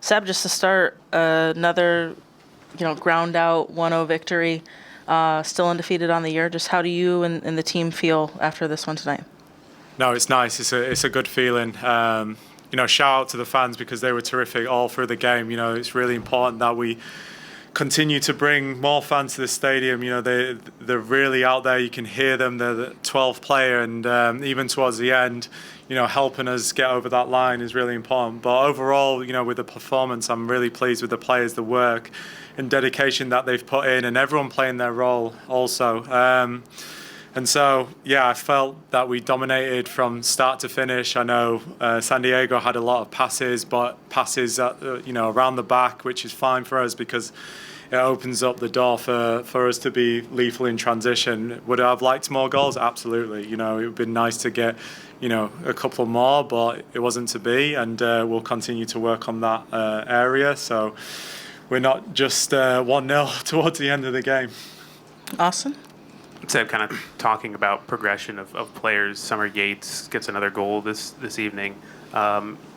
Seb, just to start, another, ground out 1-0 victory, still undefeated on the year. Just how do you and the team feel after this one tonight? No, it's nice. It's a good feeling. Shout out to the fans because they were terrific all through the game. It's really important that we continue to bring more fans to the stadium. They're really out there. You can hear them. They're the 12th player, and even towards the end, helping us get over that line is really important. But overall, with the performance, I'm really pleased with the players, the work and dedication that they've put in, and everyone playing their role also. And so, I felt that we dominated from start to finish. I know San Diego had a lot of passes, but passes around the back, which is fine for us because it opens up the door for us to be lethal in transition. Would I have liked more goals? Absolutely. It would have been nice to get, a couple more, but it wasn't to be, and we'll continue to work on that area. So we're not just 1-0 towards the end of the game. Austin? Seb, kind of talking about progression of players. Summer Yates gets another goal this evening.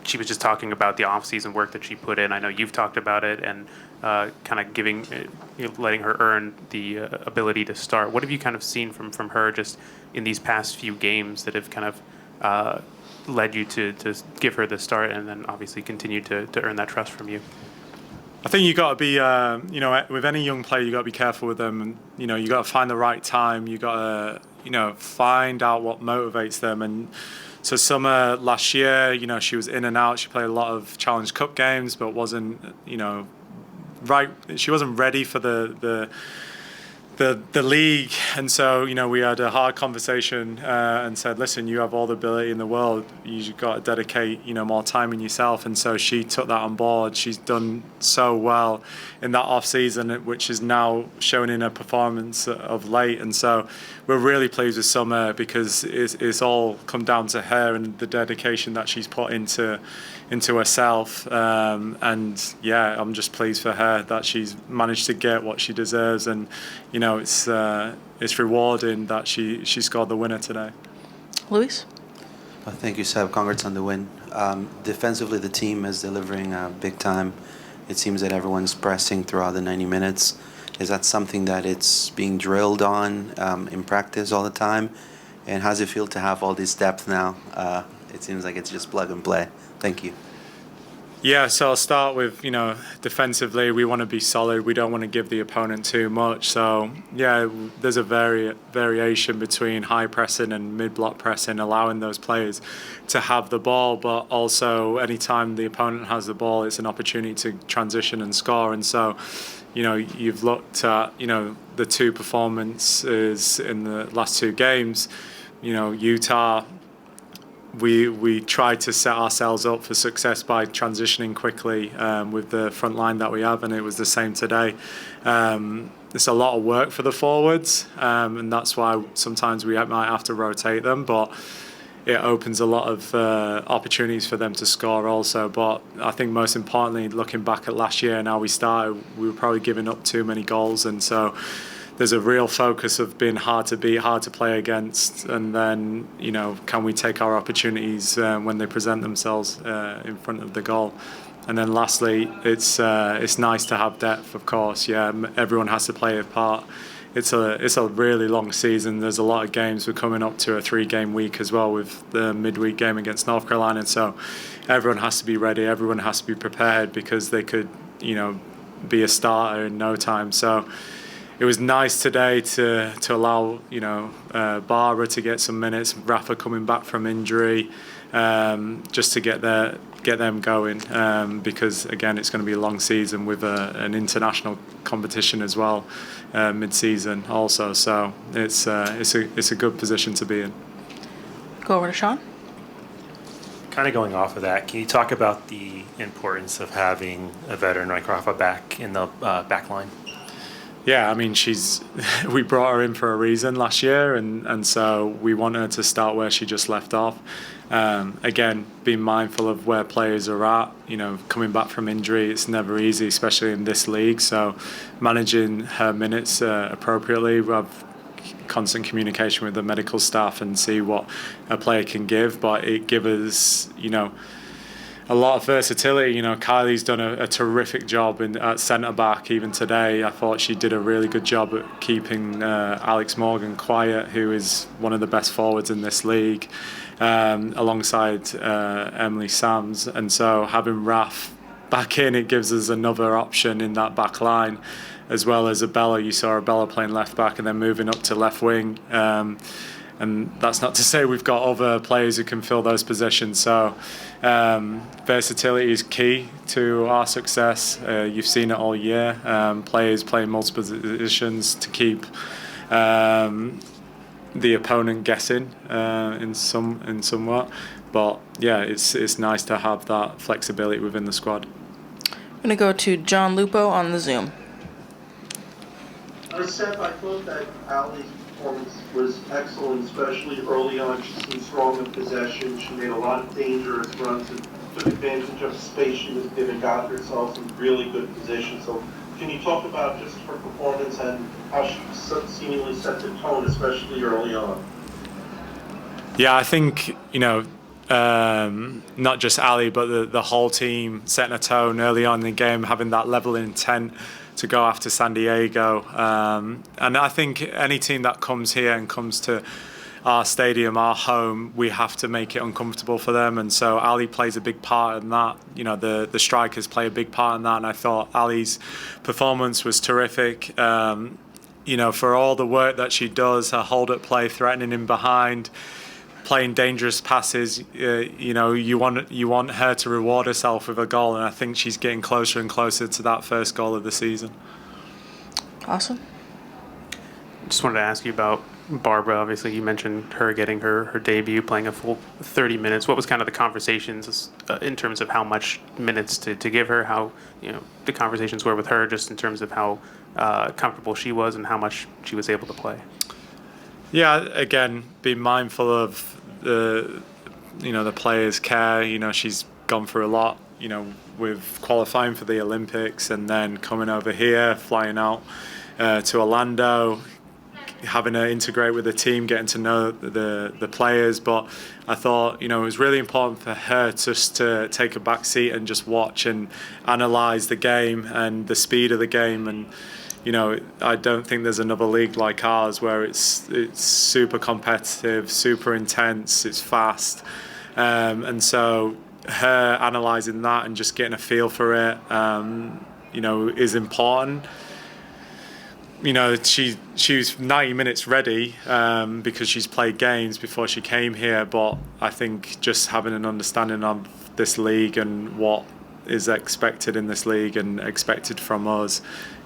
She was just talking about the off-season work that she put in. I know you've talked about it and kind of letting her earn the ability to start. What have you kind of seen from her just in these past few games that have kind of led you to give her the start and then obviously continue to earn that trust from you? I think you got to be, with any young player, you got to be careful with them. You got to find the right time. You got to, find out what motivates them. And so Summer last year, she was in and out. She played a lot of Challenge Cup games, but wasn't, right. She wasn't ready for the league, and so we had a hard conversation and said, listen, you have all the ability in the world, you've got to dedicate more time in yourself. And so she took that on board. She's done so well in that off season, which is now shown in her performance of late. And so we're really pleased with Summer because it's all come down to her and the dedication that she's put into herself. I'm just pleased for her that she's managed to get what she deserves, and it's rewarding that she scored the winner today. Luis? Thank you, Seb. Congrats on the win. Defensively, the team is delivering big time. It seems that everyone's pressing throughout the 90 minutes. Is that something that it's being drilled on in practice all the time? And how does it feel to have all this depth now? It seems like it's just plug and play. Thank you. Yeah, so I'll start with, defensively, we want to be solid. We don't want to give the opponent too much. So, there's a variation between high pressing and mid-block pressing, allowing those players to have the ball, but also anytime the opponent has the ball, it's an opportunity to transition and score. And so, you've looked at, the two performances in the last two games. Utah, we tried to set ourselves up for success by transitioning quickly with the front line that we have, and it was the same today. It's a lot of work for the forwards, and that's why sometimes we might have to rotate them, but it opens a lot of opportunities for them to score also. But I think most importantly, looking back at last year and how we started, we were probably giving up too many goals, and so there's a real focus of being hard to beat, hard to play against, and then can we take our opportunities when they present themselves in front of the goal. And then lastly, it's nice to have depth, of course. Everyone has to play a part. It's a really long season. There's a lot of games. We're coming up to a 3-game week as well with the midweek game against North Carolina, and so everyone has to be ready. Everyone has to be prepared because they could be a starter in no time. So it was nice today to allow Barbra to get some minutes, Rafa coming back from injury, just to get them going, because again it's going to be a long season with an international competition as well mid-season also. So it's a good position to be in. Go over to Sean. Kind of going off of that, can you talk about the importance of having a veteran like Rafa back in the back line? Yeah, I mean, we brought her in for a reason last year, and so we want her to start where she just left off. Again, being mindful of where players are at, coming back from injury, it's never easy, especially in this league. So managing her minutes appropriately, we have constant communication with the medical staff and see what a player can give, but it gives us, a lot of versatility. You know, Kylie's done a terrific job at centre back. Even today, I thought she did a really good job at keeping Alex Morgan quiet, who is one of the best forwards in this league, alongside Emily Sams. And so having Raf back in, it gives us another option in that back line, as well as Abella. You saw Abella playing left back and then moving up to left wing. And that's not to say we've got other players who can fill those positions. So versatility is key to our success. You've seen it all year. Players playing multiple positions to keep the opponent guessing in somewhat. But yeah, it's nice to have that flexibility within the squad. I'm going to go to John Lupo on the Zoom. Seb, I thought that Ali's performance was excellent, especially early on. She seemed strong in possession. She made a lot of dangerous runs and took advantage of space she was given, got herself in really good position. So can you talk about just her performance and how she seemingly set the tone, especially early on? Yeah, I think, not just Ali, but the whole team setting a tone early on in the game, having that level of intent to go after San Diego. And I think any team that comes here and comes to our stadium, our home, we have to make it uncomfortable for them. And so Ali plays a big part in that. The strikers play a big part in that. And I thought Ali's performance was terrific. For all the work that she does, her hold-up play, threatening in behind, playing dangerous passes, you want her to reward herself with a goal, and I think she's getting closer and closer to that first goal of the season. Awesome. Just wanted to ask you about Barbra. Obviously, you mentioned her getting her debut, playing a full 30 minutes. What was kind of the conversations in terms of how much minutes to give her, how the conversations were with her, just in terms of how comfortable she was and how much she was able to play? Yeah, again, be mindful of the players' care. She's gone through a lot, with qualifying for the Olympics and then coming over here, flying out to Orlando, having to integrate with the team, getting to know the players. But I thought, it was really important for her just to take a back seat and just watch and analyse the game and the speed of the game. And I don't think there's another league like ours where it's super competitive, super intense, it's fast. And so her analysing that and just getting a feel for it, is important. She was 90 minutes ready because she's played games before she came here. But I think just having an understanding of this league and what is expected in this league and expected from us,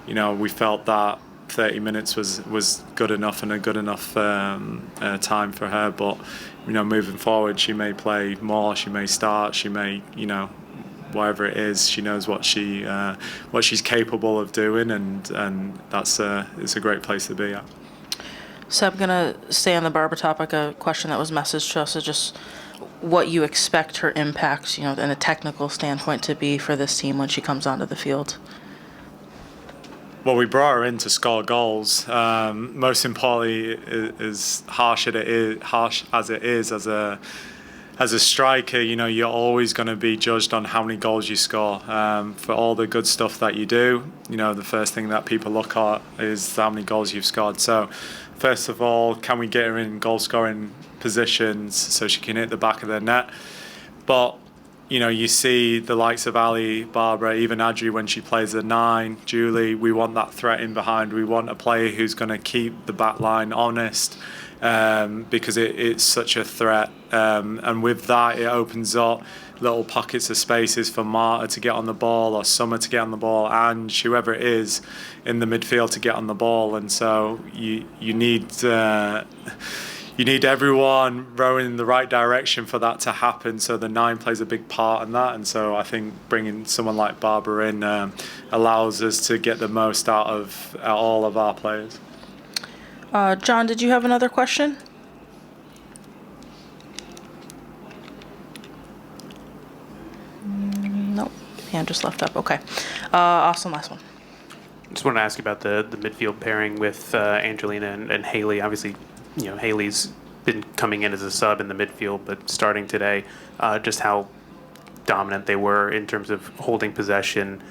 we felt that 30 minutes was good enough and a good enough time for her. But moving forward, she may play more, she may start, she may whatever it is, she knows what she's capable of doing, and it's a great place to be at. So I'm gonna stay on the Barbra topic. A question that was messaged to us is just what you expect her impact, in a technical standpoint, to be for this team when she comes onto the field. Well, we brought her in to score goals. Most importantly, as harsh as it is as a striker, you're always going to be judged on how many goals you score. For all the good stuff that you do, the first thing that people look at is how many goals you've scored. So, first of all, can we get her in goal-scoring positions so she can hit the back of the net? But you see the likes of Ali, Barbra, even Adri when she plays a 9, Julie, we want that threat in behind. We want a player who's going to keep the back line honest because it's such a threat. And with that, it opens up little pockets of spaces for Marta to get on the ball or Summer to get on the ball and whoever it is in the midfield to get on the ball. And so you need everyone rowing in the right direction for that to happen. So the 9 plays a big part in that. And so I think bringing someone like Barbra in allows us to get the most out of all of our players. John, did you have another question? Nope. Hand just left up. Okay. Awesome. Last one. Just wanted to ask you about the midfield pairing with Angelina and Haley. Obviously, Haley's been coming in as a sub in the midfield, but starting today, just how dominant they were in terms of holding possession,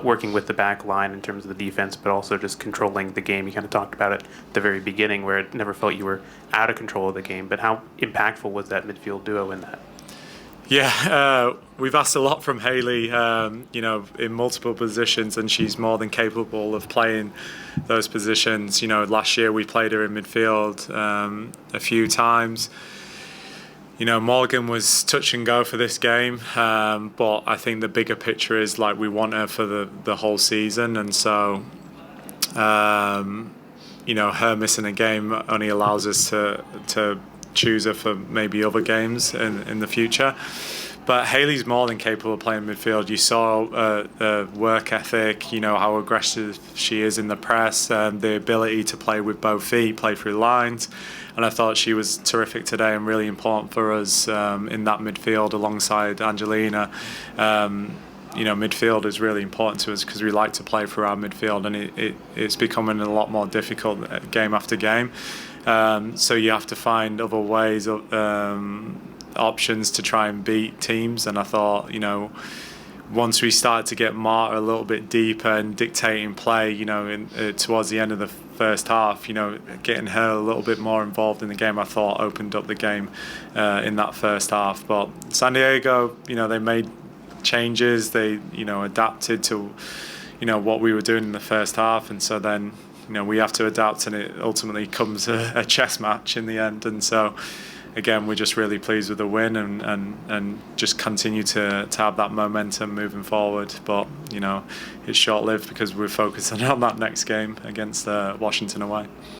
working with the back line in terms of the defense, but also just controlling the game. You kind of talked about it at the very beginning, where it never felt you were out of control of the game. But how impactful was that midfield duo in that? Yeah, we've asked a lot from Hayley, in multiple positions, and she's more than capable of playing those positions. Last year we played her in midfield a few times. Morgan was touch and go for this game, but I think the bigger picture is like we want her for the whole season, and so her missing a game only allows us to choose her for maybe other games in the future. But Hayley's more than capable of playing midfield. You saw work ethic, how aggressive she is in the press, the ability to play with both feet, play through lines. And I thought she was terrific today and really important for us in that midfield alongside Angelina. Midfield is really important to us because we like to play through our midfield, and it's becoming a lot more difficult game after game. So you have to find other ways of options to try and beat teams. And I thought, once we started to get Marta a little bit deeper and dictating play, towards the end of the first half, getting her a little bit more involved in the game, I thought opened up the game in that first half. But San Diego, they made changes. They, adapted to, what we were doing in the first half, and so then, we have to adapt, and it ultimately comes a chess match in the end. And so, again, we're just really pleased with the win and just continue to have that momentum moving forward. But, it's short-lived because we're focusing on that next game against Washington away.